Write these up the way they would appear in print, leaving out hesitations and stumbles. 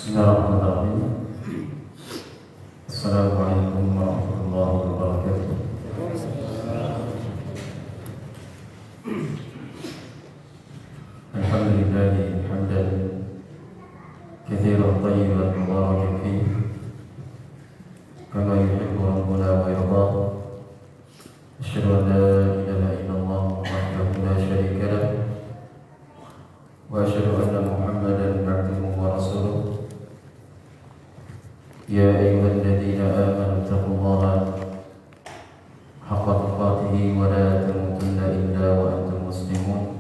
Bismillahirrahmanirrahim. Assalamualaikum warahmatullahi wabarakatuh. Alhamdulillahi hamdan katsiran thayyiban mubarakan fihi kama yuhibbu rabbuna wa yarda. Asyhadu an la ilaha illallah wahdahu la syarika lah wa asyhadu anna Muhammadan abduhu wa rasuluh. Ya ayyuhalladzina amanu taqullaha haqqa tuqatih wa la tamutunna illa wa antum muslimun.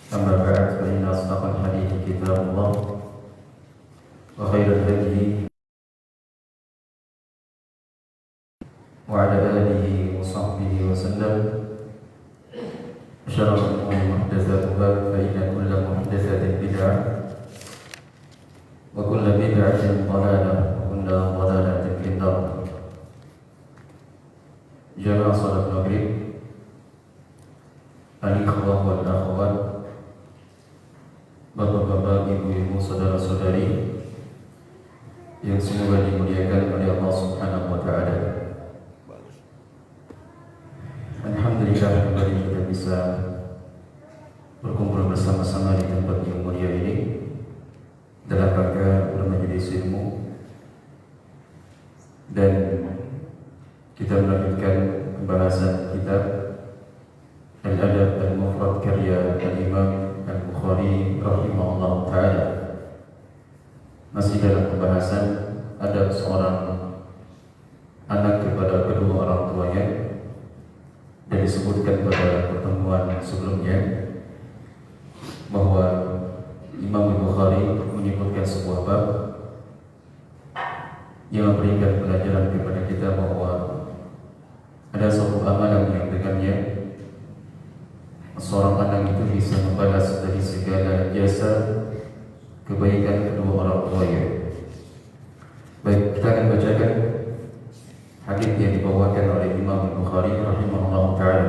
Amma ba'd, fa inna asdaqal hadithi kitabullah wa khairal hadi wa ala alihi wa sahbihi wa sallam. Syarrul umuri muhdatsatuha fa inna kulla muhdatsatin bid'ah wa kulla bid'atin dhalalah wa kulla dhalalatin fin nar. Jamaah salat maghrib, al-ikhwah wal akhwat, bapak-bapak, ibu-ibu, saudara-saudari yang semoga dimuliakan oleh Allah Subhanahu wa taala. Alhamdulillah, kembali kita bisa berkumpul bersama-sama di tempat yang mulia ini dalam rangka bermajelis ilmu, dan kita melanjutkan pembahasan kitab Al-Adab Al-Mufrad karya Al-Imam Al-Bukhari rahimahullah ta'ala. Masih dalam pembahasan adab seorang anak kepada kedua orang tuanya, dan disebutkan pada pertemuan sebelumnya bahwa Imam Al-Bukhari menyebutkan sebuah bab yang memberikan pelajaran kepada kita bahwa ada suatu amalan yang dengannya seorang anak itu bisa membalas dari segala jasa kebaikan kedua orang tuanya. Baik, kita akan bacakan hadis yang dibawakan oleh Imam Al-Bukhari rahimahullah ta'ala.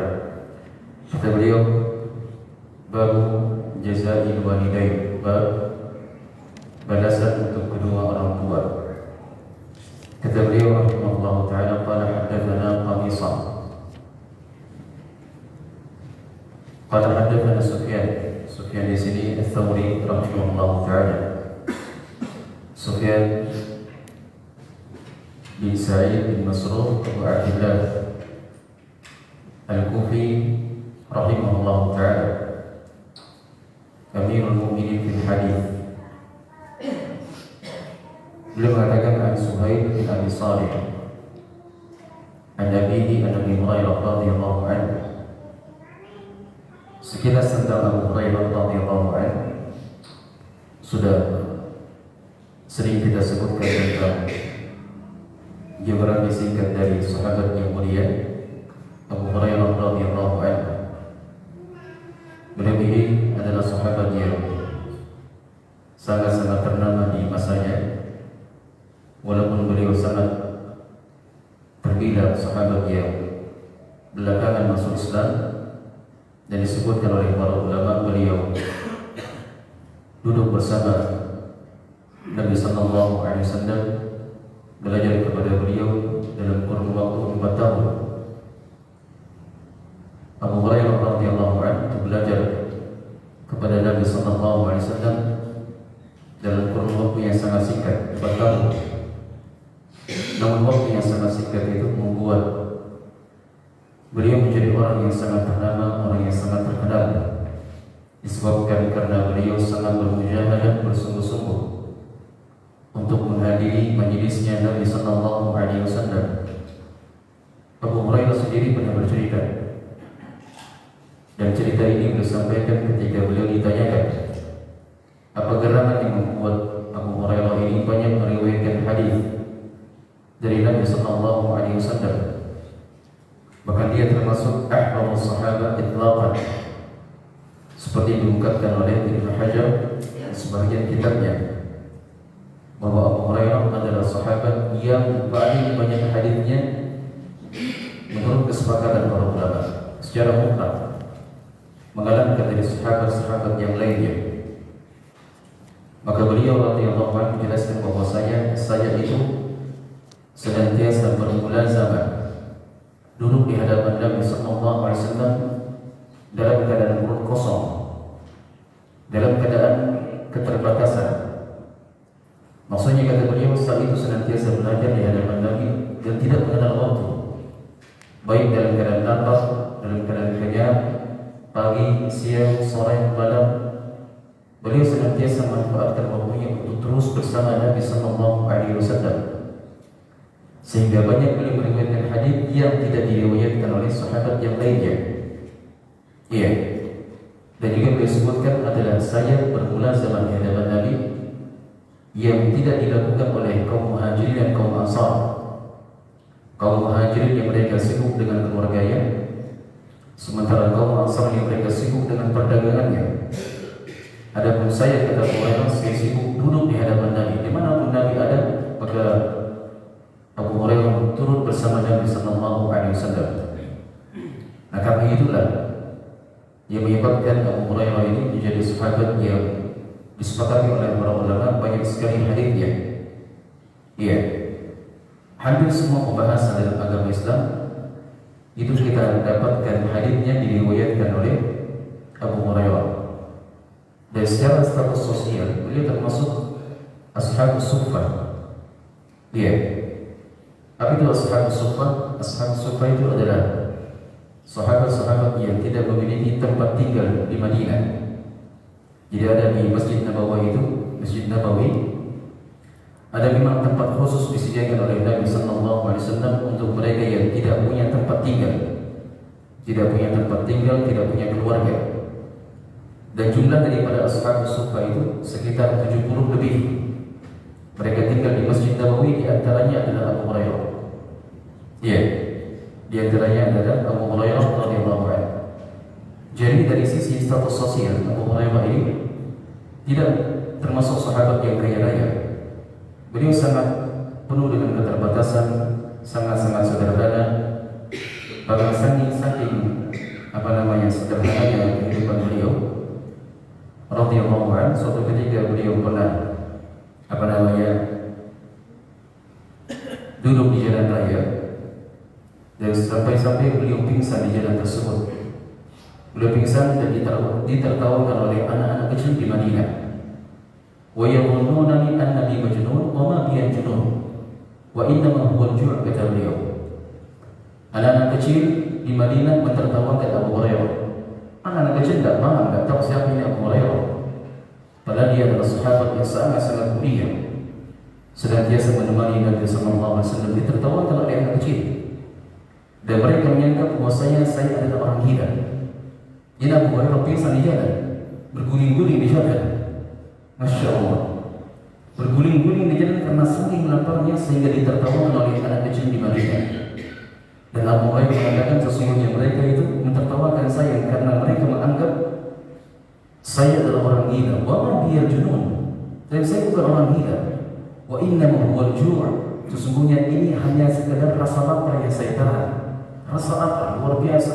Kata beliau, bab jaza'il walidain, bab balasan untuk kedua orang tua. Kata beliau rahimahullah ta'ala, qala haddatsana Qamisah, qala haddatsana Sufyan. Sufyan di sini Ats-Tsauri rahimahullah ta'ala. Sufyan bin Sa'id bin Masruq Abu Abdillah Al-Kufi rahimahullah ta'ala, Amirul Mu'minin fil hadis. Beliau mengatakan an Suhail bin Abi Salih an abihi an Abi Hurairah radhiyallahu anhu. Sekilas tentang Abu Hurairah radhiyallahu anhu sudah sering kita sebutkan tentang biografi singkat dari sahabat yang mulia Abu Hurairah radhiyallahu anhu. Beliau ini adalah sahabat yang sangat-sangat ternama di masanya, walaupun beliau sangat terbilang sahabat yang belakangan masuk Islam, dan disebutkan oleh para ulama beliau duduk bersama Nabi sallallahu alaihi wasallam, belajar kepada beliau dalam kurun waktu 4 tahun. Abu Hurairah radhiyallahu anhu belajar kepada Nabi sallallahu alaihi wasallam dalam kurun waktu yang sangat singkat, 4 tahun. Namun waktu yang sangat singkat itu membuat beliau menjadi orang yang sangat ternama, orang yang sangat terkenal, disebabkan karena beliau sangat bermujahadah, bersungguh-sungguh untuk menghadiri majelisnya Nabi sallallahu alaihi wasallam. Abu Hurairah sendiri pernah bercerita, dan cerita ini beliau sampaikan ketika beliau ditanyakan apa gerangan yang membuat Abu Hurairah ini banyak meriwayatkan hadis dari Nabi sallallahu alaihi wasallam. Bahkan dia termasuk ahfadzus sahabat itlaqan, seperti diungkapkan oleh Ibnu Hajar di sebagian kitabnya, bahwa Abu Hurairah adalah sahabat yang paling banyak hadisnya menurut kesepakatan para ulama secara mutlak, mengalahkan dari sahabat-sahabat yang lainnya. Maka beliau radhiyallahu anhu menjelaskan bahwa saya itu senantiasa bermulazamah duduk di hadapan Nabi sallallahu alaihi wasallam dalam keadaan perut kosong, dalam keadaan keterbatasan. Maksudnya kata beliau, saat itu senantiasa belajar di hadapan Nabi dan tidak mengenal waktu, baik dalam keadaan lapar, dalam keadaan kenyang, pagi, siang, sore, malam. Beliau senantiasa memanfaatkan waktunya untuk terus bersama Nabi sallallahu alaihi wasallam, sehingga banyak beliau meriwayatkan hadis yang tidak diriwayatkan oleh sahabat yang lainnya. Iya. Dan juga beliau sebutkan adalah saya bermula zaman di hadapan Nabi yang tidak dilakukan oleh kaum Muhajirin dan kaum Ansar. Kaum Muhajirin yang mereka sibuk dengan keluarganya, sementara kaum Ansar yang mereka sibuk dengan perdagangannya. Adapun saya, kata Hurairah, saya sibuk duduk di hadapan Nabi. Dimanapun Nabi ada, maka Abu Hurairah turut bersama Nabi sallallahu alaihi wasallam. Nah, karena itulah yang menyebabkan Abu Hurairah ini menjadi sahabat yang disepakati oleh para ulama banyak sekali hadisnya. Iya. Hampir semua pembahasan dalam agama Islam itu kita dapatkan hadisnya diriwayatkan oleh Abu Hurairah. Dan secara status sosial beliau termasuk Ashabus Suffah. Iya. Apa itu Ashabus Suffah? Ashabus Suffah itu adalah sahabat-sahabat yang tidak memiliki tempat tinggal di Madinah. Jadi ada di Masjid Nabawi itu, Masjid Nabawi, ada memang tempat khusus disediakan oleh Nabi sallallahu alaihi wasallam untuk mereka yang tidak punya tempat tinggal, tidak punya keluarga. Dan jumlah daripada Ashabus Suffah itu sekitar 70 lebih. Mereka tinggal di Masjid Nabawi, di antaranya adalah Abu Hurairah. Iya. Di antaranya adalah Abu Hurairah radhiyallahu anhu. Jadi dari sisi status sosial, Abu Hurairah ini tidak termasuk sahabat yang kaya raya. Beliau sangat penuh dengan keterbatasan, sangat-sangat sederhana. Bahkan saking sederhananya kehidupan beliau radhiyallahu anhu. Suatu ketika beliau pernah duduk di jalan raya, dan sampai beliau pingsan di jalan tersebut. Beliau pingsan dan ditertawakan oleh anak-anak kecil di Madinah. Wa yadhunnunani annani majnun wa ma bi majnun wa innama huwa al-ju', kata beliau. Anak-anak kecil di Madinah mentertawakan Abu Hurairah. Anak-anak kecil tidak paham, tidak tahu siapa ini Abu Hurairah. Padahal dia adalah sahabat yang sangat-sangat mulia, senantiasa menemani Nabi sallallahu alaihi wasallam. Ditertawakan oleh anak kecil, dan mereka menyangka bahwasanya saya adalah orang gila. Ini Abu Hurairah pingsan di jalan, berguling-guling di jalan. Masya Allah, berguling-guling di jalan karena saking laparnya sehingga ditertawakan oleh anak kecil di Madinah. Dan Abu Hurairah mengatakan sesungguhnya mereka itu mentertawakan saya karena mereka menganggap saya adalah orang gila. Wa ma biya junun, dan saya bukan orang gila. Wa innama huwal ju', sesungguhnya ini hanya sekadar rasa lapar yang saya tahan. Rasa lapar luar biasa.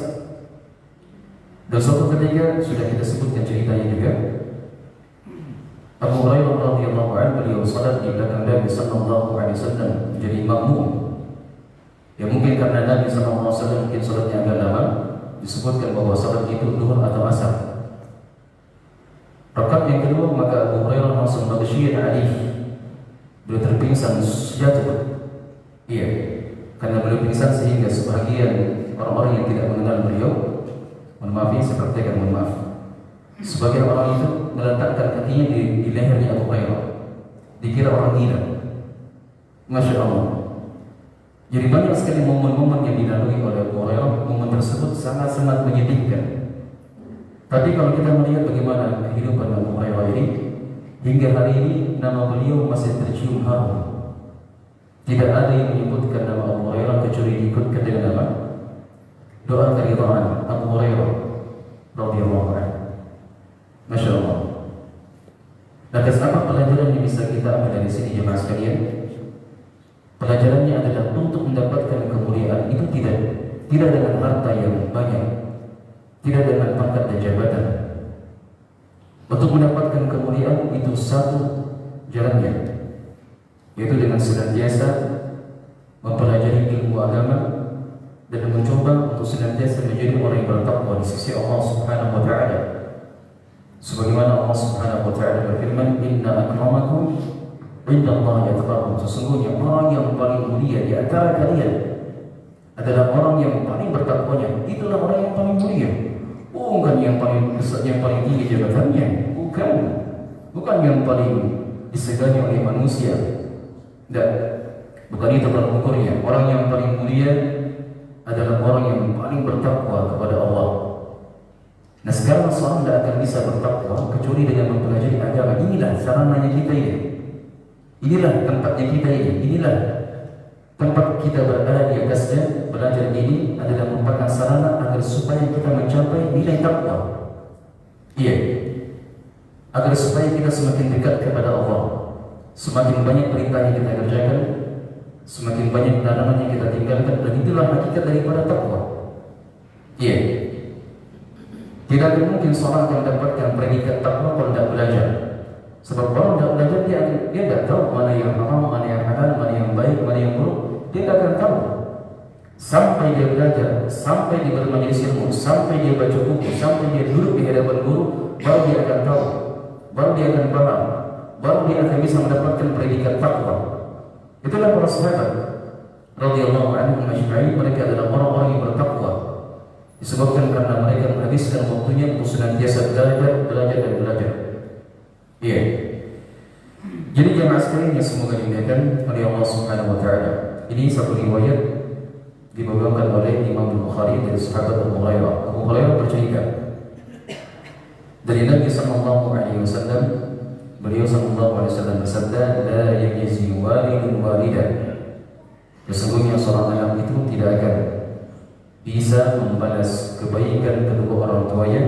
Dan suatu ketika sudah kita sebutkan ceritanya juga, Abu Hurairah radhiyallahu anhu beliau salat di belakang Nabi sallallahu alaihi wasallam menjadi makmum. Ya mungkin karena Nabi sallallahu alaihi wasallam mungkin salatnya agak lama, disebutkan bahwa salat itu zuhur atau asar. Rakaat yang kedua maka Abu Hurairah langsung maghsyiyan alaihi, beliau terpingsan jatuh. Iya, karena beliau pingsan sehingga sebagian orang-orang yang tidak mengenal beliau, mohon maaf ini saya praktekkan, mohon maaf, sebagian orang itu meletakkan kakinya di lehernya Abu Hurairah, dikira orang gila. Masya Allah. Jadi banyak sekali momen-momen yang dilalui oleh Abu Hurairah. Momen tersebut sangat-sangat menyedihkan. Tapi kalau kita melihat bagaimana kehidupan Abu Hurairah ini, hingga hari ini nama beliau masih tercium harum. Tidak ada yang menyebutkan nama Abu Hurairah kecuali diikutkan dengan nama doa keridhaan Abu Hurairah radhiyallahu anhu. Masya Allah. Lantas apa pelajaran yang bisa kita ambil dari sini jemaah sekalian? Pelajarannya adalah untuk mendapatkan kemuliaan itu tidak dengan harta yang banyak, tidak dengan pangkat dan jabatan. Untuk mendapatkan kemuliaan itu satu jalannya, yaitu dengan senantiasa mempelajari ilmu agama dan mencoba untuk senantiasa menjadi orang yang bertakwa di sisi Allah Subhanahu wa taala. Sebagaimana Allah Subhanahu wa taala berfirman, "Inna akramakum indallahi atqakum." Sesungguhnya orang yang paling mulia di antara kalian adalah orang yang paling bertakwanya. Itulah orang yang paling mulia. Bukan yang paling besar, yang paling tinggi jabatannya, bukan yang paling disegani oleh manusia. Dan bukan itu tolak ukurnya. Orang yang paling mulia adalah orang yang paling bertakwa kepada Allah. Nah, sekarang seorang tidak akan bisa bertakwa kecuali dengan mempelajari agama. Inilah sarananya kita ini. Inilah tempatnya kita ini. Inilah tempat kita berada di atasnya. Belajar ini adalah merupakan sarana agar supaya kita mencapai nilai takwa. Iya. Agar supaya kita semakin dekat kepada Allah. Semakin banyak perintah yang kita kerjakan, semakin banyak larangan yang kita tinggalkan, dan itulah hakikat daripada takwa. Iya. Tidak akan mungkin seorang akan mendapatkan predikat takwa kalau tidak belajar. Sebab kalau tidak belajar dia tidak tahu mana yang haram, mana yang halal, mana yang baik, mana yang buruk. Dia tidak akan tahu. Sampai dia belajar, sampai dia bermajelis ilmu, sampai dia baca buku, sampai dia duduk di hadapan guru, baru dia akan tahu, baru dia akan paham, baru dia akan bisa mendapatkan predikat takwa. Itulah para sahabat radhiyallahu anhum ajma'in, mereka adalah orang-orang yang bertakwa. Disebabkan karena mereka menghabiskan waktunya untuk senantiasa belajar dan belajar. Iya. Jadi jemaah sekalian yang semoga dimuliakan oleh Allah Subhanahu wa taala. Ini satu riwayat dibawakan oleh Imam Bukhari dari sahabat Abu Hurairah. Abu Hurairah bercerita dari Nabi sallallahu alaihi wasallam, beliau sallallahu alaihi wasallam bersabda, "La yajzi walidun walidan." Sesungguhnya seorang anak itu tidak akan bisa membalas kebaikan kedua orang tuanya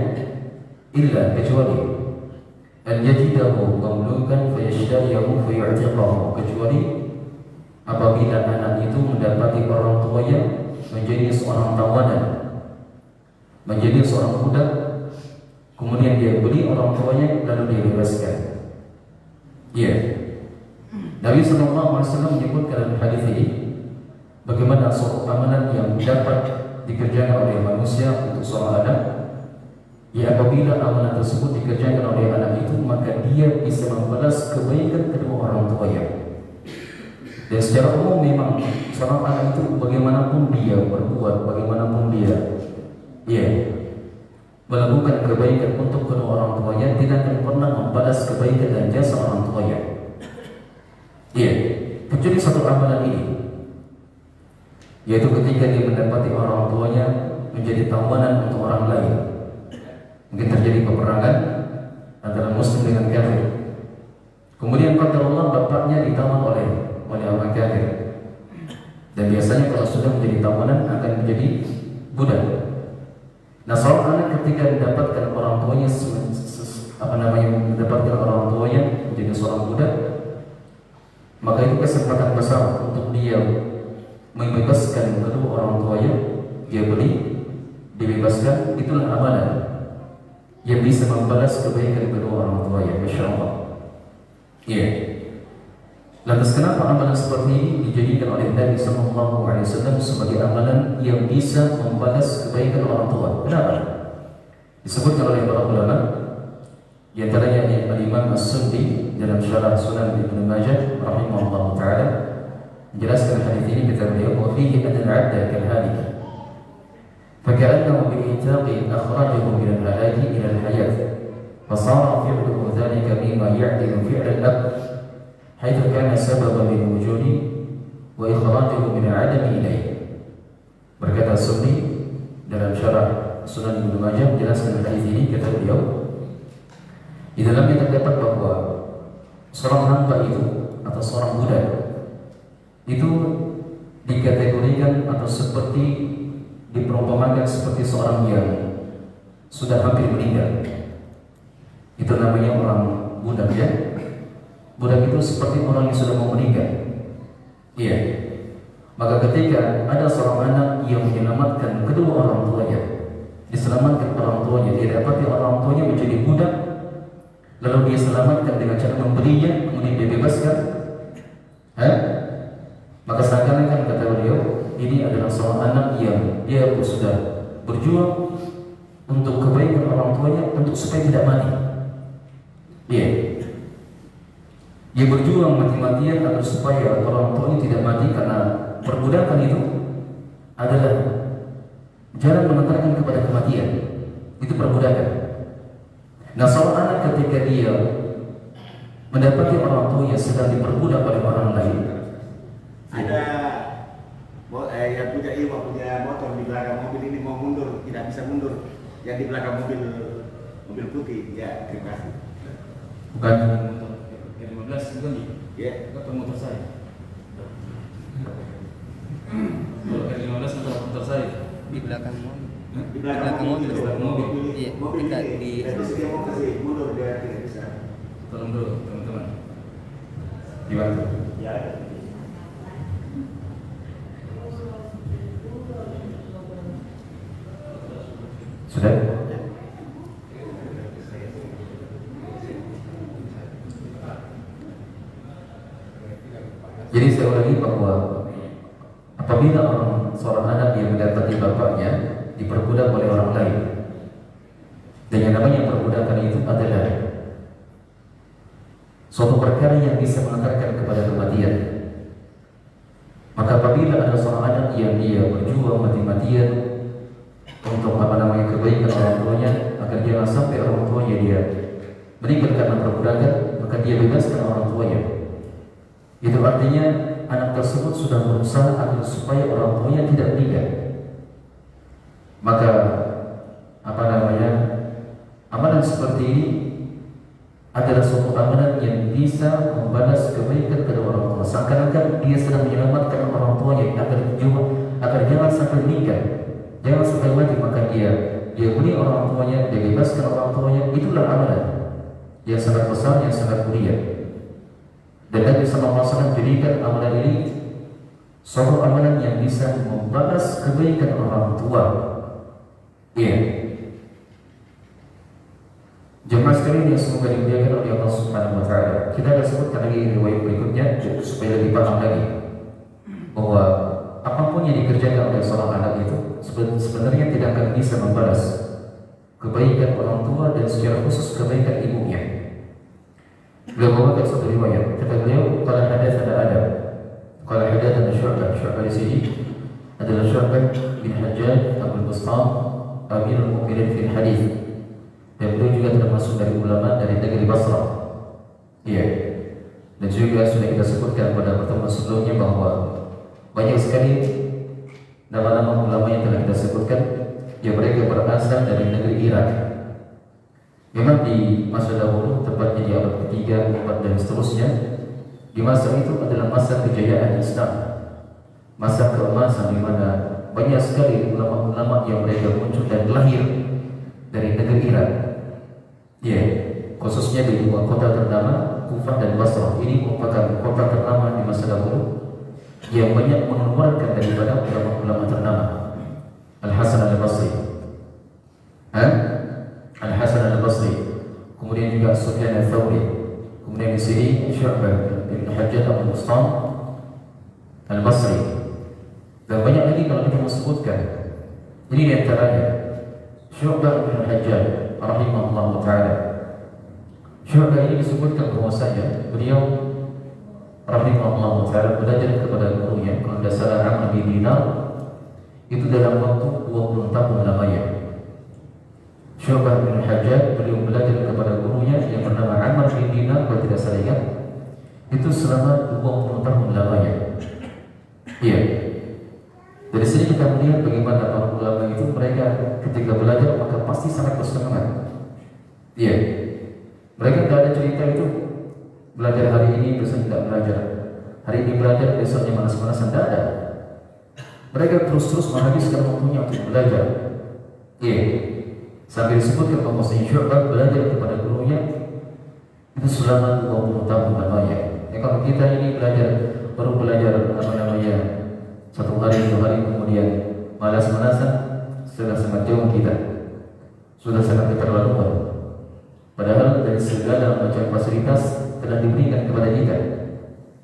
illa kecuali an yajidahu mamlukan fayashtariyahu fayu'tiqahu, kecuali apabila anak itu mendapati orang tuanya menjadi seorang tawanan, menjadi seorang budak, kemudian dia beli orang tuanya lalu dia bebaskan. Iya. Nabi sallallahu alaihi wasallam menyebutkan dalam hadis ini bagaimana suatu amalan yang dapat dikerjakan oleh manusia untuk seorang anak, ya apabila amalan tersebut dikerjakan oleh anak itu, maka dia bisa membalas kebaikan kedua orang tuanya. Dan secara umum memang seorang anak itu bagaimanapun dia berbuat, bagaimanapun dia melakukan kebaikan untuk kedua orang tuanya, tidak akan pernah membalas kebaikan dan jasa orang tuanya. Kecuali satu amalan ini, yaitu ketika dia mendapati orang tuanya menjadi tawanan untuk orang lain. Mungkin terjadi peperangan antara muslim dengan kafir. Kemudian qadarullah bapaknya ditawan oleh orang kafir. Dan biasanya kalau sudah menjadi tawanan akan menjadi budak. Nah, seorang anak ketika mendapatkan orang tuanya mendapatkan orang tuanya menjadi seorang budak, maka itu kesempatan besar untuk dia membebaskan kedua orang tuanya. Dia beli, dibebaskan. Itulah amalan yang bisa membalas kebaikan kedua orang tuanya. Masya Allah. Lantas kenapa amalan seperti ini dijadikan oleh Nabi sallallahu alaihi wasallam sebagai amalan yang bisa membalas kebaikan orang tua? Kenapa? Disebutkan oleh para ulama, di antaranya Al-Imam As-Sundi dalam Syarah Sunan Ibnu Majah rahimahullah taala menjelaskan hadis ini, kata beliau, "Wa fihi anna al-'abda kal-halik faka'annahu bi'itaqi akhrajahu min al-halaki ila al-hayat fa sara fi'luhu dhalika bima ya'dilu fi'l al-ab haitsu kana sababan lil wujudi wa ikhrajuhu min al-'adami ilayhi." Berkata Sundi dalam Syarah Sunan Ibnu Majah menjelaskan hadis ini, kata beliau, di dalamnya terdapat bahwa seorang hamba itu atau seorang budak itu dikategorikan atau seperti diperumpamakan seperti seorang yang sudah hampir meninggal. Itu namanya orang budak, ya. Budak itu seperti orang yang sudah mau meninggal. Maka ketika ada seorang anak yang menyelamatkan kedua orang tuanya, diselamatkan orang tuanya, dia dapati orang tuanya menjadi budak, lalu dia selamatkan dengan cara membelinya, kemudian dia bebaskan, maka seakan-akan kata beliau, ini adalah seorang anak yang dia sudah berjuang untuk kebaikan orang tuanya, untuk supaya tidak mati. Dia berjuang mati-matian agar supaya orang tuanya tidak mati, karena perbudakan itu adalah jalan mengantarkan kepada kematian. Itu perbudakan. Nah, seorang anak ketika dia mendapati orang tuanya sedang diperbudak oleh orang lain, ada yang punya punya motor di belakang mobil ini mau mundur, tidak bisa mundur. Yang di belakang mobil putih, ya terima kasih. Bukan R15 bukan nih? Ya, motor motor saya. Kalau R15 motor saya di belakang mobil. Di belakang mobil. Iya, Mobil kita ini. di Terus dia mau kasih mundur, dia tidak bisa. tolong dulu teman-teman. Dibantu. Ya. Sudah? Jadi saya ulangi bahwa apabila seorang anak yang mendapati bapaknya diperbudak oleh orang lain, dan yang namanya perbudakan itu adalah suatu perkara yang bisa mengantarkan kepada kematian, maka apabila ada seorang anak yang dia berjuang mati-matian untuk kebaikan orang tuanya, agar jangan sampai orang tuanya dia meninggal karena perbudakan, maka dia bebaskan orang tuanya. Itu artinya anak tersebut sudah berusaha agar supaya orang tuanya tidak meninggal. Maka amalan seperti ini adalah suatu amalan yang bisa membalas kebaikan kepada orang tua. Seakan-akan dia sedang menyelamatkan orang tuanya agar jangan sampai meninggal, jangan sampai mati. Maka dia beri orang tuanya, dia bebaskan orang tuanya. Itulah amalan yang sangat besar, yang sangat mulia. Dan Nabi SAW jadikan amalan ini suatu amalan yang bisa membalas kebaikan orang tua. Jemaah sekalian yang semoga dimuliakan oleh Allah Subhanahu Wa Taala, kita akan sebutkan lagi riwayat berikutnya supaya lebih paham lagi bahwa apapun yang dikerjakan oleh seorang anak itu sebenarnya tidak akan bisa membalas kebaikan orang tua dan secara khusus kebaikan ibunya. Beliau membawakan suatu riwayat, kata beliau, qala hadatsana Adam, qala hadatsana Syu'bah di sini adalah Syu'bah bin Hajjaj Abul Bustam Amirul Mu'minin fil hadis, dan beliau juga termasuk dari ulama dari negeri Basra. Dan juga sudah kita sebutkan pada pertemuan sebelumnya bahwa banyak sekali nama-nama ulama yang telah kita sebutkan yang mereka berasal dari negeri Irak. Memang di masa dahulu, tepatnya di abad ketiga, keempat dan seterusnya, di masa itu adalah masa kejayaan Islam, masa keemasan di mana banyak sekali ulama-ulama yang mereka muncul dan lahir dari negeri Irak. Khususnya di dua kota ternama, Kufah dan Basrah. Ini merupakan kota ternama di masa dahulu yang banyak mengeluarkan daripada ulama-ulama ternama. Al-Hasan al-Basri, Al-Hasan al-Basri, kemudian juga Sufyan al-Thawri, kemudian di sini Syu'bah bin Hajjaj Abul Bustam al-Basri, dan banyak lagi kalau kita mau sebutkan. Ini di antaranya Syu'bah bin Hajjaj rahimahullah ta'ala. Syu'bah ini disebutkan bahwasanya beliau rahimahullah ta'ala belajar kepada gurunya, kalau tidak salah Amr bin Dinar, itu dalam waktu 20 tahun lamanya. Syu'bah bin Hajjaj beliau belajar kepada gurunya yang bernama Amr bin Dinar, kalau tidak salah ingat, itu selama 20 tahun lamanya. Dari sini kita melihat bagaimana para ulama itu mereka ketika belajar maka pasti sangat bersemangat. Mereka tidak ada cerita itu belajar hari ini besok tidak belajar, hari ini belajar besoknya malas-malasan, tidak ada. Mereka terus-terus menghabiskan waktunya untuk belajar. Sampai disebutkan bahwa Syu'bah belajar kepada gurunya itu selama 20 tahun lamanya. Kalau kita ini baru belajar satu hari, 2 hari, kemudian malas-malasan, sudah sangat jauh kita, sudah sangat keterlaluan. Padahal dari segala macam fasilitas telah diberikan kepada kita.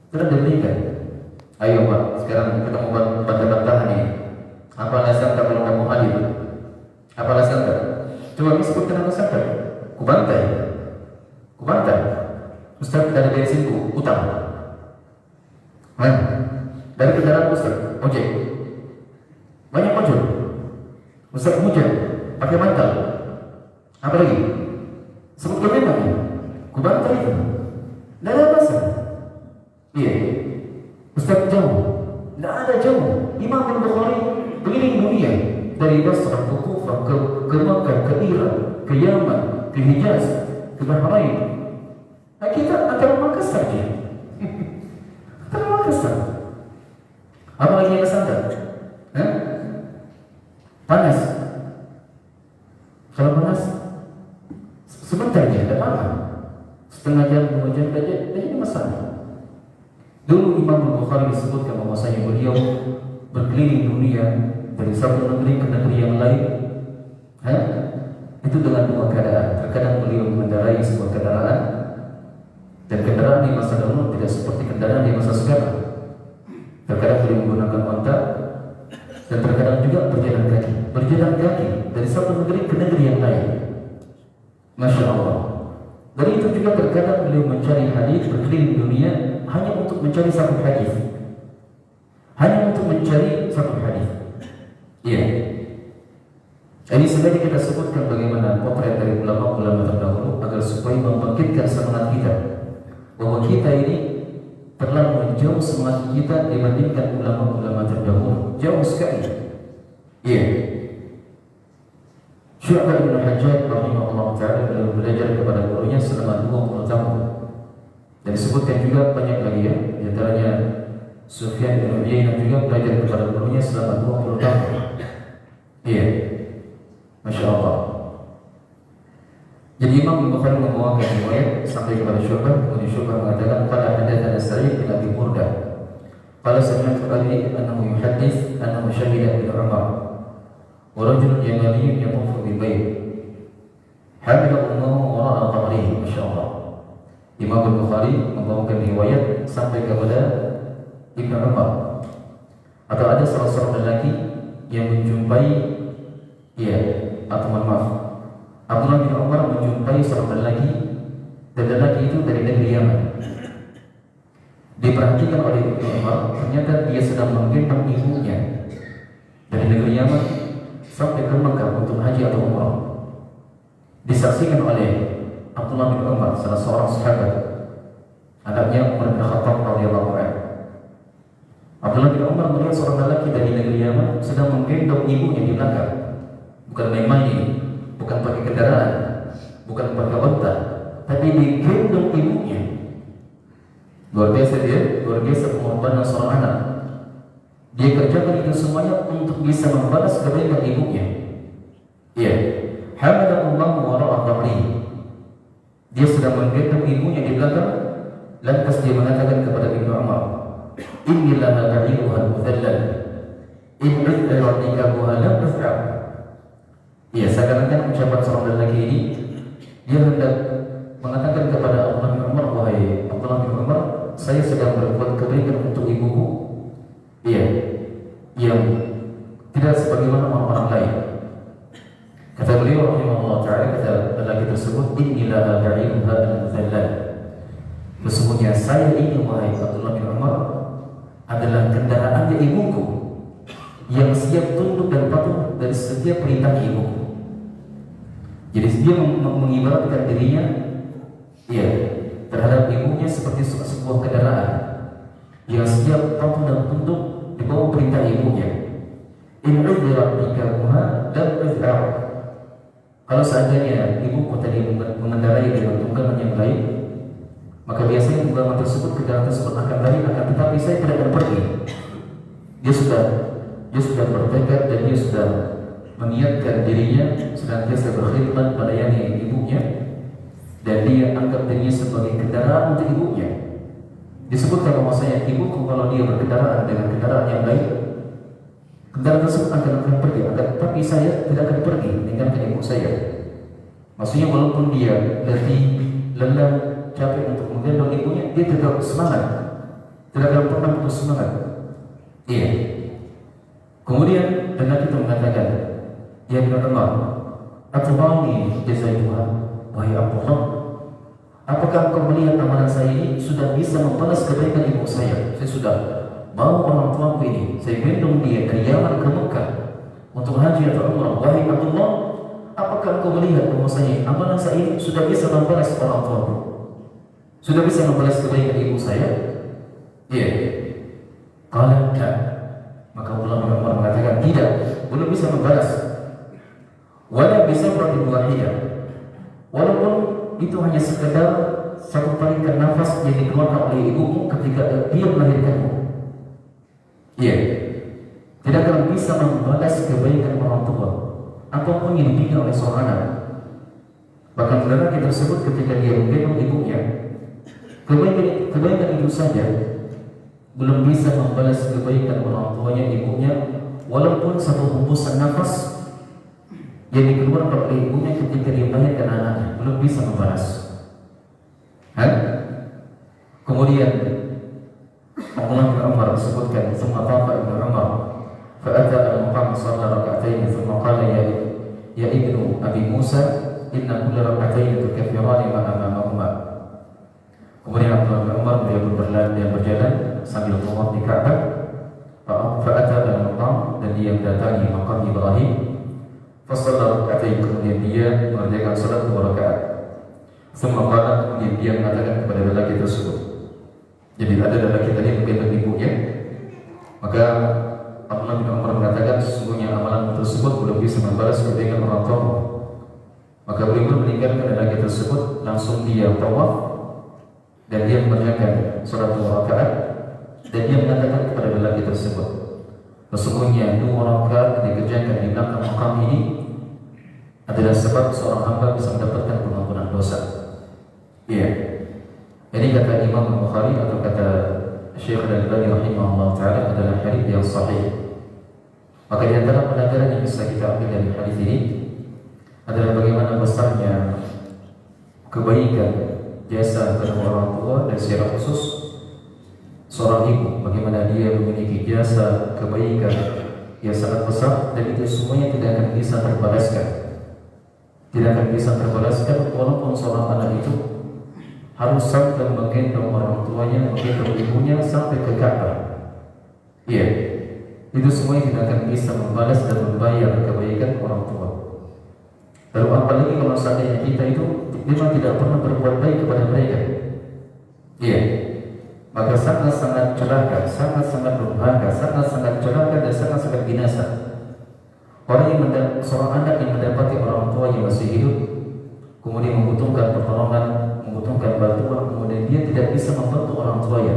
Telah diberikan. Ayo Pak, sekarang kita mau bantah-bantahan ini. Apa alasan kalau kamu hadir? Apa alasan? Coba sebutkan alasan. Kubantai. Ustaz dari bensinku, utang. Dari kendaraan Ustaz, ojek. Banyak ojek. Ustaz hujan, pakai mantel. Apa lagi? Sebutkan memang. Kubantai itu. Tidak ada alasan. Iya. Ustaz jauh. Tidak ada jauh. Imam Al-Bukhari keliling dunia dari Basrah ke Kufah ke Makkah, ke Iran, ke Yaman, ke Hijaz, ke Bahrain. Kita antara Makassar saja. Antara Makassar. Apa lagi yang kesana? Panas. Kalau panas sebentar aja, tidak lama. Setengah jam, 2 jam saja, jadi masalah. Dulu Imam Al-Bukhari disebutkan bahwasanya beliau berkeliling dunia dari satu negeri ke negeri yang lain. Itu dengan 2 keadaan. Terkadang beliau mengendarai sebuah kendaraan, dan kendaraan di masa dahulu tidak seperti kendaraan di masa sekarang. Terkadang beliau menggunakan onta, dan terkadang juga berjalan kaki dari satu negeri ke negeri yang lain. Masya Allah. Dari itu juga terkadang beliau mencari hadis berkeliling dunia hanya untuk mencari satu hadis. Iya. Ini sengaja kita sebutkan bagaimana potret dari ulama-ulama terdahulu agar supaya membangkitkan semangat kita bahwa kita ini terlalu jauh semangat kita dibandingkan ulama-ulama terdahulu, jauh sekali. Iya. Syu'bah bin Hajjaj rahimahullah ta'ala belajar kepada gurunya selama 20 tahun. Dan disebutkan juga banyak lagi ya, di antaranya Sufyan bin Uyainah juga belajar kepada gurunya selama 20 tahun. Iya. Masya Allah. Jadi Imam Bukhari membawakan riwayat sampai kepada Syu'bah, kemudian Syu'bah mengatakan pada hadatsana Sa'id bin Abi Burdah. Qala sami'tu abi annahu yuhaddits annahu syahida bin Umar wa rajulun yamaniyyun yamufu bil bayt. Hamilahu wara'a dhahrihi. Masya Allah. Imam Bukhari membawakan riwayat sampai kepada Ibnu Umar. Atau ada salah seorang lelaki yang menjumpai maaf, Abdullah bin Umar menjumpai seorang lelaki, dan lelaki itu dari negeri Yaman. Diperhatikan oleh Ibnu Umar, ternyata dia sedang menggendong ibunya dari negeri Yaman sampai ke Mekah untuk haji atau umrah. Disaksikan oleh Abdullah bin Umar, salah seorang sahabat, anaknya Umar bin Khattab radhiyallahu anhu. Abdullah bin Umar melihat seorang lelaki dari negeri Yaman sedang menggendong ibunya di belakang. Bukan main-main, bukan pakai kendaraan, bukan pakai onta, tapi digendong ibunya. Luar biasa dia, luar biasa pengorbanan seorang anak. Dia kerjakan itu semuanya untuk bisa membalas kebaikan ibunya. Iya. Hamadallahu wara'a dhahri. Dia sedang menggendong ibunya di belakang, lantas dia mengatakan kepada Ibnu Umar, "Inilah ba'iruha mudhallal. In 'udra nikahuha lam tas'ab." Iya, seakan-akan ucapan seorang lelaki ini dia hendak mengatakan kepada Abdullah bin Umar, "Wahai Abdullah bin Umar, saya sedang berbuat kebaikan untuk ibuku, yang tidak sebagaimana orang-orang lain." Kata beliau rahimahullah ta'ala, kata lelaki tersebut, "Inilah ba'iruha al-mudhallal." Sesungguhnya saya ini, wahai Abdullah bin Umar, adalah kendaraannya ibuku yang siap tunduk dan patuh dari setiap perintah ibuku. Jadi dia mengibaratkan dirinya terhadap ibunya seperti sebuah kendaraan yang siap patuh dan tunduk di bawah perintah ibunya. In 'udra nikahuha lam tas'ab. Kalau seandainya ibuku tadi mengendarai dengan tunggangan yang lain, maka biasanya tunggangan tersebut, kendaraan tersebut akan lari, tetapi saya tidak akan pergi. Dia sudah bertekad dan dia sudah meniatkan dirinya senantiasa berkhidmat melayani ibunya, dan dia anggap dirinya sebagai kendaraan untuk ibunya. Disebutkan bahwasanya ibuku kalau dia berkendaraan dengan kendaraan yang lain, kendaraan tersebut akan pergi, tapi saya tidak akan pergi meninggalkan ibu saya. Maksudnya walaupun dia letih, lelah, capek untuk menggendong ibunya, dia tetap semangat, tidak akan pernah putus semangat. Iya. Kemudian anak itu mengatakan, ya Ibn Umar, atubani jazai Tuhan, wahai Allah, apakah engkau melihat amalan saya ini sudah bisa membalas kebaikan ibu saya? Saya sudah bawa orang tuaku ini, saya gendong dia dari Yaman ke Mekah untuk haji atau umrah. Wahai Abdullah, apakah engkau melihat bahwasanya amalan saya ini sudah bisa membalas orang tuaku? Sudah bisa membalas kebaikan ibu saya? Iya. Kalau tidak, maka ulama mengatakan tidak, belum bisa membalas. Walau bisa berarti walaupun itu hanya sekedar satu tarikan nafas yang dikeluarkan oleh ibumu ketika dia melahirkanmu. Iya. Tidak akan bisa membalas kebaikan orang tua apapun yang dibina oleh seorang anak. Bahkan lelaki tersebut ketika dia menggendong ibunya, kebaikan ibu saja belum bisa membalas kebaikan orang tuanya, ibunya, walaupun satu hembusan nafas yang dikeluarkan oleh ibunya ketika dia melahirkan anaknya belum bisa membalas. Kemudian Allah bin Umar sebutkan, "Tsumma tafa Ibnu Umar fa'ata al-maqam shalla rak'atayn tsumma qala ya ibnu Abi Musa inna kulla rak'atayn tukaffirani ma amamahuma." Kemudian Abdullah bin Umar dia berjalan sambil tawaf di Ka'bah. Fa'ata al-maqam, dan dia mendatangi maqam Ibrahim. Fasalla rak'atayn, kemudian dia mengerjakan salat 2 rakaat. Tsumma qala, kemudian dia mengatakan kepada lelaki tersebut. Jadi ada lelaki tadi menggendong ibunya, maka Abdullah bin Umar mengatakan sesungguhnya amalan tersebut belum bisa membalas kebaikan orang tua. Maka beliau meninggalkan lelaki tersebut, langsung dia tawaf dan dia mengerjakan salat 2 rakaat, dan dia mengatakan kepada lelaki tersebut, sesungguhnya 2 rakaat dikerjakan di belakang makam ini adalah sebab seorang hamba bisa mendapatkan pengampunan dosa. Iya. Ini kata Imam Bukhari atau kata Syekh Al-Albani rahimahullah ta'ala adalah hadis yang sahih. Maka di antara pelajaran yang bisa kita ambil dari hadis ini adalah bagaimana besarnya kebaikan jasa kepada orang tua, dan secara khusus seorang ibu, bagaimana dia memiliki jasa kebaikan yang sangat besar, dan itu semuanya tidak akan bisa terbalaskan. Tidak akan bisa terbalaskan walaupun seorang anak itu harus sampai menggendong orang tuanya, menggendong ibunya sampai ke Ka'bah. Iya, itu semuanya tidak akan bisa membalas dan membayar kebaikan orang tua. Lalu apalagi kalau seandainya kita itu memang tidak pernah berbuat baik kepada mereka. Iya, maka sangat-sangat celaka, sangat-sangat durhaka, sangat-sangat celaka dan sangat-sangat binasa. Seorang anak yang mendapati orang tua yang masih hidup, kemudian membutuhkan pertolongan, membutuhkan bantuan, kemudian dia tidak bisa membantu orang tuanya,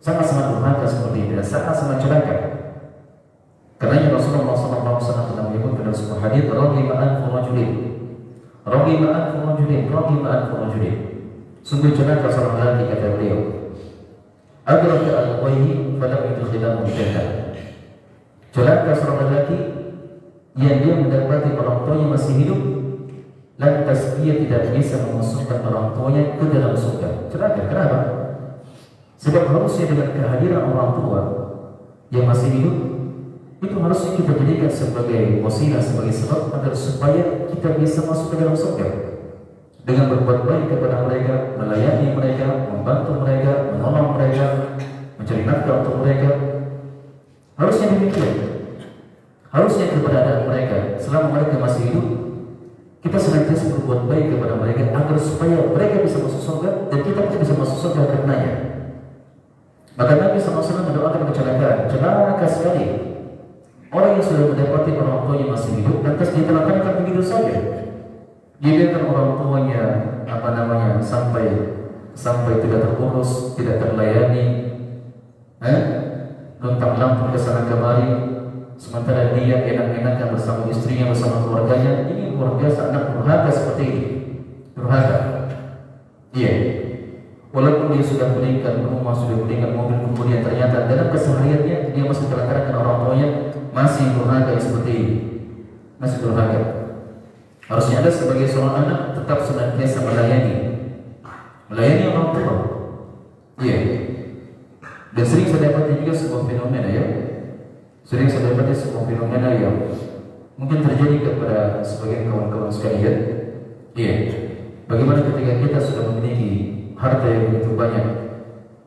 sangat-sangat durhaka seperti ini dan sangat-sangat celaka. Karena Rasulullah SAW pernah menyebut dalam sebuah hadis, "Raghima anfu rajulin, raghima anfu rajulin, raghima anfu rajulin." Sungguh celaka seorang lelaki, kata beliau, "Adraka al-ghayyi falam yudkhilahu al-jannah." Celaka seorang lelaki yang dia mendapati orang tuanya masih hidup, lantas dia tidak bisa memasukkan orang tuanya ke dalam surga. Celaka. Kenapa? Sebab harusnya dengan kehadiran orang tua yang masih hidup, itu harusnya kita jadikan sebagai wasilah, sebagai sebab agar supaya kita bisa masuk ke dalam surga dengan berbuat baik kepada mereka, melayani mereka, membantu mereka, menolong mereka, mencari nafkah untuk mereka. Harusnya demikian. Harusnya keberadaan mereka selama mereka masih hidup, kita senantiasa berbuat baik kepada mereka agar supaya mereka bisa masuk surga dan kita bisa masuk surga karenanya. Maka Nabi SAW mendoakan kecelakaan, celaka sekali orang yang sudah mendapati orang tuanya masih hidup, lantas ditelantarkan begitu saja. Dibiarkan orang tuanya sampai tidak terurus, tidak terlayani, lontang lantung ke sana kemari. Sementara dia enak-enakan bersama istrinya, bersama keluarganya. Ini luar biasa, anak durhaka seperti ini. Durhaka. Iya. Walaupun dia sudah belikan rumah, sudah belikan mobil, kemudian ternyata dalam kesehariannya dia masih terlantarkan orang tuanya, masih durhaka seperti ini. Masih durhaka. Harusnya ada sebagai seorang anak tetap senantiasa melayani melayani orang tua. Iya. Dan sering saya dapati juga sebuah fenomena ya. Sering saya dapati sebuah fenomena yang mungkin terjadi kepada sebagian kawan-kawan sekalian. Iya. Bagaimana ketika kita sudah memiliki harta yang begitu banyak,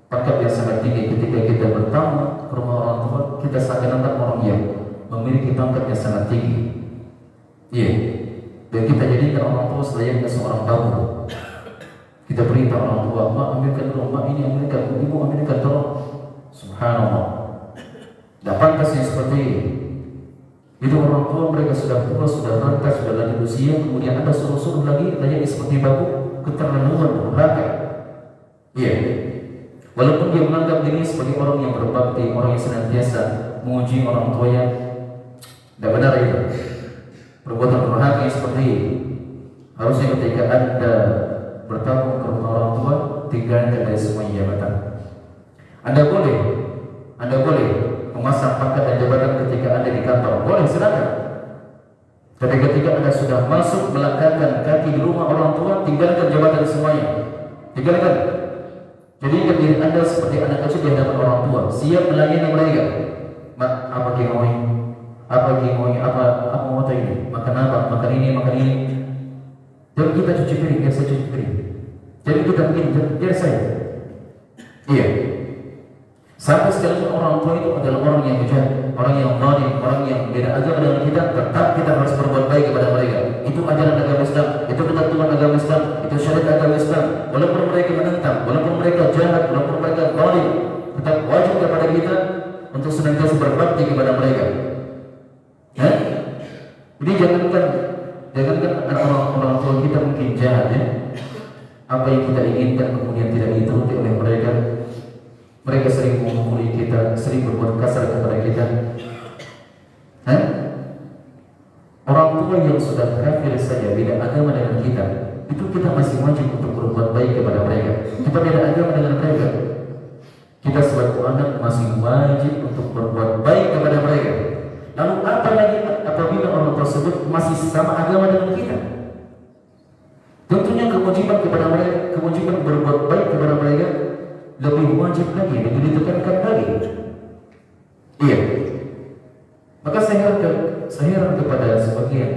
pangkat yang sangat tinggi, ketika kita bertamu ke rumah orang tua, kita seakan-akan orang yang memiliki pangkat yang sangat tinggi. Iya. Dan kita jadikan orang tua selayaknya seorang tamu. Kita perintah orang tua, mak ambilkan dulu, mak ini ambilkan, ibu ambilkan tolong. Subhanallah. Tidak pantasnya seperti ini. Itu orang tua mereka sudah tua, sudah renta, sudah lanjut usia, kemudian ada suruh-suruh lagi layaknya seperti babu, keterlaluan, durhaka. Iya. Walaupun dia menganggap diri sebagai orang yang berbakti, orang yang senantiasa menguji orang tuanya, tidak benar itu. Perbuatan durhaka yang seperti ini. Harusnya ketika Anda bertamu ke rumah orang tua, tinggalkan dari semua jabatan. Anda boleh memasang pangkat dan jabatan ketika Anda di kantor, boleh, silakan. Tapi ketika Anda sudah masuk melangkahkan kaki di rumah orang tua, tinggalkan jabatan semuanya. Tinggalkan. Jadi diri Anda seperti anak kecil di hadapan orang tua, siap melayani mereka. Mak, apa kimoy? Apa mau ini? Makan apa? Makan ini. Jadi kita cuci piring, biar saya cuci piring. Jadi kita biar saya. Iya. Sampai sekalipun orang tua itu adalah orang yang jahat, orang yang zalim, orang yang beda agama dengan kita, tetap kita harus berbuat baik kepada mereka. Itu ajaran agama Islam, itu ketentuan agama Islam, itu syariat agama Islam. Walaupun mereka menentang, walaupun mereka jahat, walaupun mereka zalim, tetap wajib kepada kita untuk senantiasa berbakti kepada mereka. Ya? Jadi jangankan orang tua kita mungkin jahat ya. Apa yang kita inginkan kemudian tidak dituruti oleh mereka. Mereka sering memukuli kita, sering berbuat kasar kepada kita. Orang tua yang sudah kafir saja beda agama dengan kita, itu kita masih wajib untuk berbuat baik kepada mereka. Kita beda agama dengan mereka, kita sebagai anak masih wajib untuk berbuat baik kepada mereka. Lalu apa lagi apabila orang tersebut masih sama agama dengan kita? Tentunya kewajiban kepada mereka, kewajiban berbuat baik kepada mereka lebih wajib lagi, lebih ditekankan lagi. Iya. Maka saya heran kepada sebagian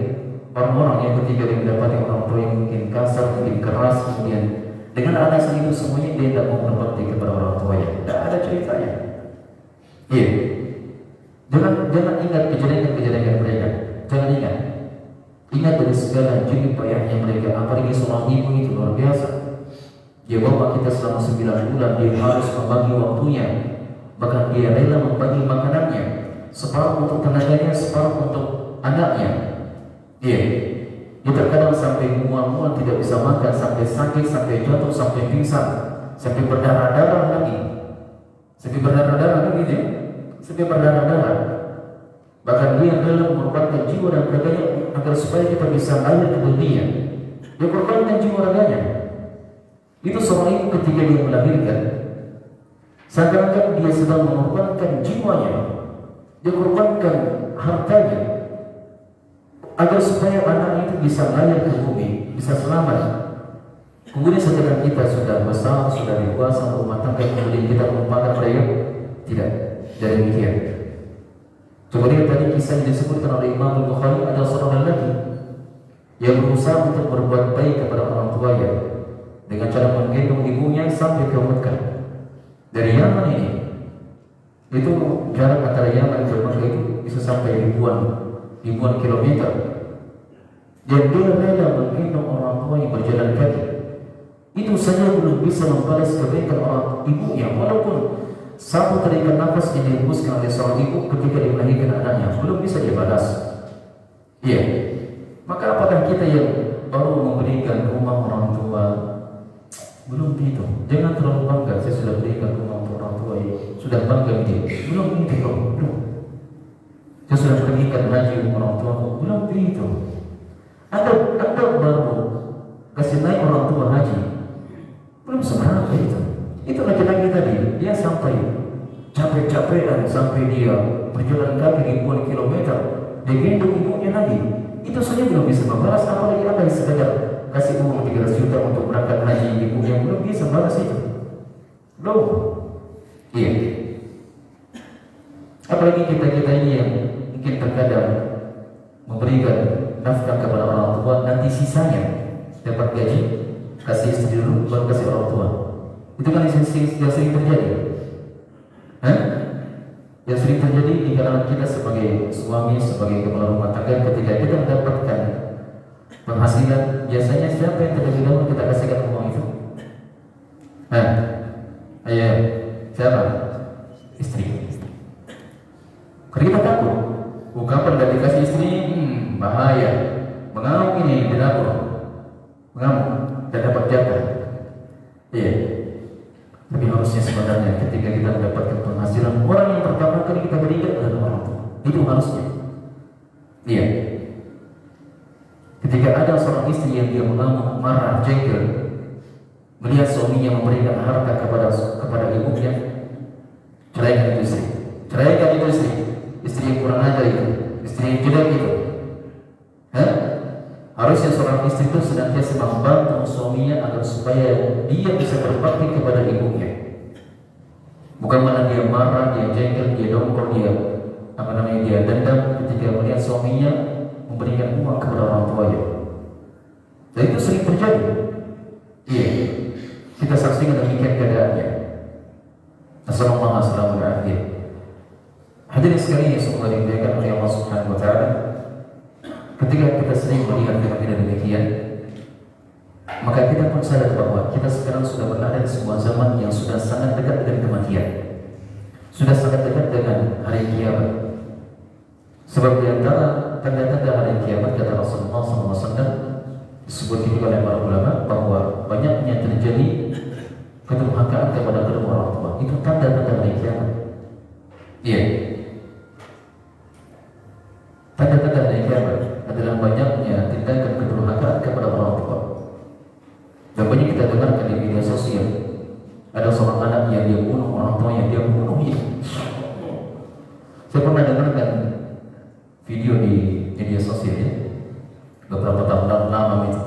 orang-orang yang ketika dia mendapati orang tua yang mungkin kasar, mungkin keras, kemudian dengan alasan itu semuanya dia tidak mau berbakti kepada orang tuanya. Tidak ada ceritanya. Iya. Jangan ingat kejadian-kejadian mereka. Jangan ingat. Ingat dari segala jerih payahnya mereka. Apalagi seorang ibu itu luar biasa. Dia bawa kita selama 9 bulan, dia harus membagi waktunya. Bahkan dia rela membagi makanannya, separuh untuk tenaganya, separuh untuk anaknya. Dia terkadang sampai mual-mual tidak bisa makan, sampai sakit, sampai jatuh, sampai pingsan, sampai berdarah-darah lagi. Sampai berdarah-darah. Bahkan dia rela mengorbankan jiwa dan raganya agar supaya kita bisa lahir ke dunia. Dia korbankan jiwa raganya. Itu seorang ibu ketika dia melahirkan, seakan-akan dia sedang mengorbankan jiwanya, dia korbankan hartanya, agar supaya anak itu bisa lahir ke bumi, bisa selamat. Kemudian setelah kita sudah besar, sudah dewasa, rumah tangga, kemudian kita melupakan mereka? Tidak, dari demikian. Kemudian tadi kisah yang disebutkan oleh Imam Al-Bukhari, ada seorang lelaki yang berusaha untuk berbuat baik kepada orang tuanya dengan cara menggendong ibunya sampai ke Mekah. Dari Yaman ini, itu jarak antara Yaman ke Mekah itu bisa sampai ribuan kilometer. Dan dia rela menggendong orang tua yang berjalan kaki. Itu saja belum bisa membalas kebaikan orang ibunya, walaupun satu tarikan nafas yang dihembuskan oleh seorang ibu ketika dia melahirkan anaknya belum bisa dia balas. Iya. Maka apakah kita yang baru memberikan rumah orang tua? Belum begitu. Jangan terlalu bangga. Saya sudah berikan rumah untuk orang tua ya. Sudah bangga dia. Belum begitu. Belum. Saya sudah berikan haji orang tua. Belum begitu. Anda baru kasih naik orang tua haji. Belum seberapa itu. Itu laki-laki tadi. Dia sampai capek-capekan, sampai dia berjalan kaki ribuan kilometer. Dia gendong ibunya lagi. Itu saja belum bisa membalas. Apalagi Anda sekadar kasih uang 300 juta untuk berangkat haji, ibunya belum bisa balas itu. Belum. Iya. Apalagi kita ini yang mungkin terkadang memberikan nafkah kepada orang tua, nanti sisanya dapat gaji, kasih istri dulu, baru kasih orang tua. Itu kan yang sering terjadi. Yang sering terjadi di kalangan kita sebagai suami, sebagai kepala rumah tangga, ketika kita mendapatkan penghasilan, biasanya siapa yang terlebih dahulu kita kasihkan uang itu? Ayo, siapa? Istri. Karena kita takut, kapan gak dikasih istri, bahaya, mengamuk ini di dapur, mengamuk dan dapat jatah. Iya. Tapi harusnya sebenarnya ketika kita mendapatkan penghasilan, orang yang pertama kali kita berikan adalah orang tua. Itu harusnya. Iya. Ketika ada seorang istri yang dia mengamuk, marah, jengkel, melihat suaminya memberikan harta kepada ibunya, ceraikan itu istri. Ceraikan itu istri. Istri yang kurang ajar itu, istri yang jelek itu. Harusnya seorang istri itu senantiasa membantu suaminya agar supaya dia bisa berbakti kepada ibunya. Bukan malah dia marah, dia jengkel, dia dongkol, dia dendam ketika melihat suaminya memberikan uang kepada orang tuanya. Dan itu sering terjadi. Iya, kita saksikan demikian keadaannya. Assalamualaikum warahmatullahi wabarakatuh. Hadirin sekalian yang semoga dimuliakan oleh Allah Subhanahu wa taala. Ketika kita sering melihat fenomena demikian, maka kita pun sadar bahwa kita sekarang sudah berada di sebuah zaman yang sudah sangat dekat dengan kematian, sudah sangat dekat dengan hari kiamat. Sebab di antara tanda-tanda hari kiamat, kata Rasulullah SAW, disebut juga oleh para ulama bahwa banyaknya terjadi kedurhakaan kepada kedua orang tua. Itu tanda-tanda hari kiamat. Iya. Tanda-tanda hari kiamat adalah banyaknya tindakan kedurhakaan kepada orang tua. Dan banyak kita dengarkan di media sosial, ada seorang anak yang dia bunuh orang tuanya, dia bunuhnya. Saya pernah dengarkan video di media sosial ya, beberapa tahun lama itu,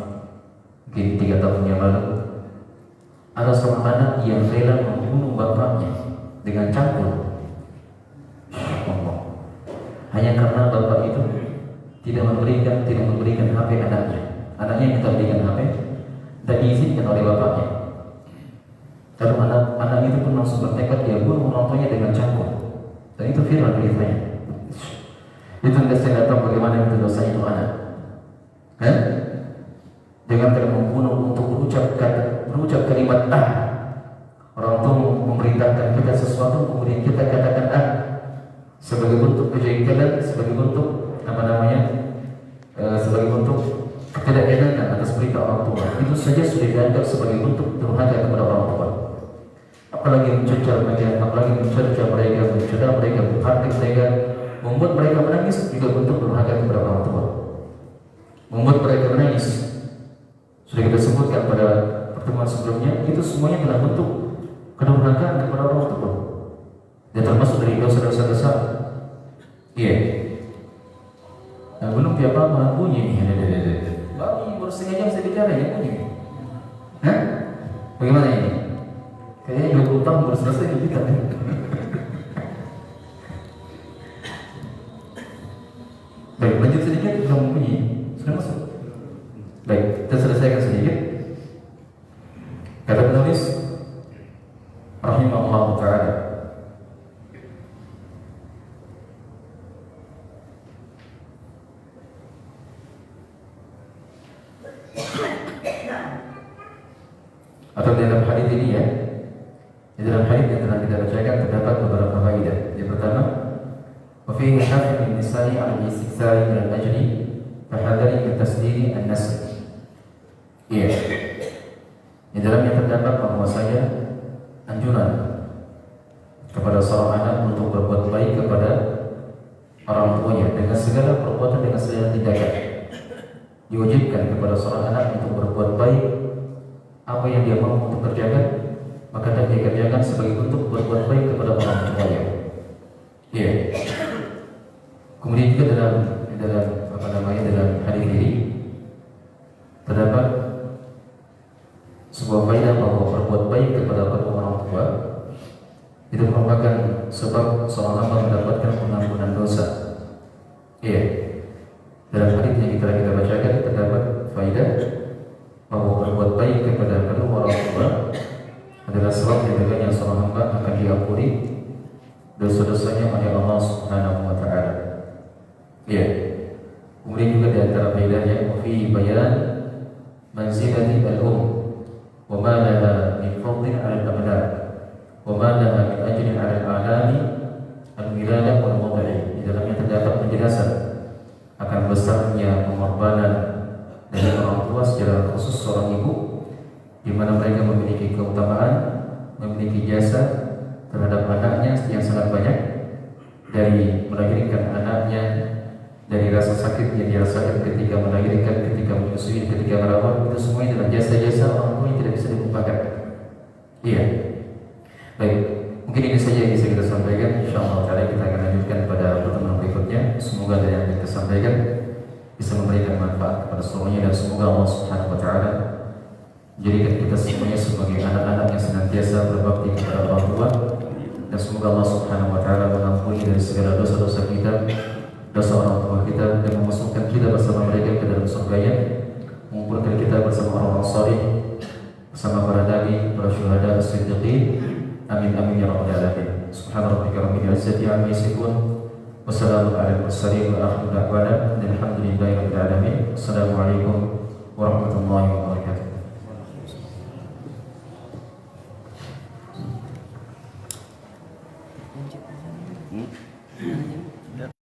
mungkin 3 tahun yang lalu, ada seorang anak yang rela membunuh bapaknya dengan cangkul. Hanya karena bapak itu tidak memberikan HP anaknya. Anaknya minta berikan HP, dan diizinkan oleh bapaknya. Lalu anak itu pun langsung bertekad dia bunuh orang tuanya dengan cangkul. Dan itu viral beritanya. Itu saya tidak tahu bagaimana itu dosa itu anak. Dengan cara membunuh untuk berucap kalimat orang tua memerintahkan kita sesuatu, kemudian kita katakan sebagai bentuk kejengkelan, sebagai bentuk sebagai bentuk ketidakenakan atas perintah orang tua. Itu saja sudah dianggap sebagai bentuk durhaka kepada orang tua. Apalagi mencerca mereka, mencela mereka, menghardik mereka, membuat mereka menangis juga bentuk durhaka kepada orang tua. Membuat mereka menangis, sudah kita sebutkan pada pertemuan sebelumnya, itu semuanya adalah bentuk kedurhakaan kepada orang tua. Dan termasuk dari dosa-dosa besar. Iya. Nah, belum dia apa bunyi. Baru setengah jam saya bicara ya bunyi. Bagaimana ini? Kayaknya 20 tahun baru selesai kita. Baik, lanjut sedikit, belum bunyi. Sudah masuk. Baik, kita selesaikan sedikit. Kata penulis rahimahullah ta'ala, atau dalam hadis ini ya, di dalam hadis yang telah kita bacakan terdapat beberapa faedah. Yang pertama, wa fihi haqqun lin-nisa'i 'ala al-istighfari min al-ajri fahadari min tasdiri an-nasl. Iya. Di dalamnya terdapat bahwasanya anjuran kepada seorang anak untuk berbuat baik kepada orang tuanya dengan segala perbuatan, dengan segala tindakan. Diwajibkan kepada seorang anak untuk berbuat baik. Apa yang dia mau untuk kerjakan, maka dia kerjakan sebagai bentuk berbuat baik kepada orang tuanya. Iya. Kemudian juga dalam hadis ini terdapat itu merupakan sebab seorang hamba mendapatkan pengampunan dosa. Iya. Dalam hadis yang kita bacakan terdapat faedah bahwa berbuat baik kepada kedua orang tua adalah sebab yang dengannya seorang hamba akan diampuni dosa-dosanya oleh Allah Subhanahu wa taala. Iya. Kemudian juga di antara faedahnya fi bayan manzilati al-um wa ma laha min fadlin 'ala al-abna wa ma laha min ajrin 'ala al-a'lami al-wiladah wal wad'i. Di dalamnya terdapat penjelasan akan besarnya pengorbanan dari orang tua secara khusus seorang ibu, di mana mereka memiliki keutamaan, memiliki jasa terhadap anaknya yang sangat banyak, dari melahirkan anaknya, dari rasa sakit yang dirasakan ketika melahirkan, ketika menyusui, ketika merawat, itu semua adalah jasa-jasa orang tua yang tidak bisa dilupakan. Iya. Baik, mungkin ini saja yang bisa kita sampaikan. Insyaallah taala kita akan lanjutkan pada pertemuan berikutnya. Semoga dari yang kita sampaikan bisa memberikan manfaat kepada semuanya, dan semoga Allah Subhanahu wa taala jadikan kita semuanya sebagai anak-anak yang senantiasa berbakti kepada orang tua, dan semoga Allah Subhanahu wa taala mengampuni dari segala dosa-dosa kita, dosa orang tua kita, dan memasukkan kita bersama mereka ke dalam surga-Nya, mengumpulkan kita bersama orang-orang saleh, bersama para nabi, para syuhada, as-siddiqin. Amin amin ya rabbal alamin. Subhana rabbika rabbil izzati amma yasifun. Wassalamu ala al-mursalin wa akhiru da'wana alhamdulillahi rabbil alamin. Assalamualaikum warahmatullahi wabarakatuh.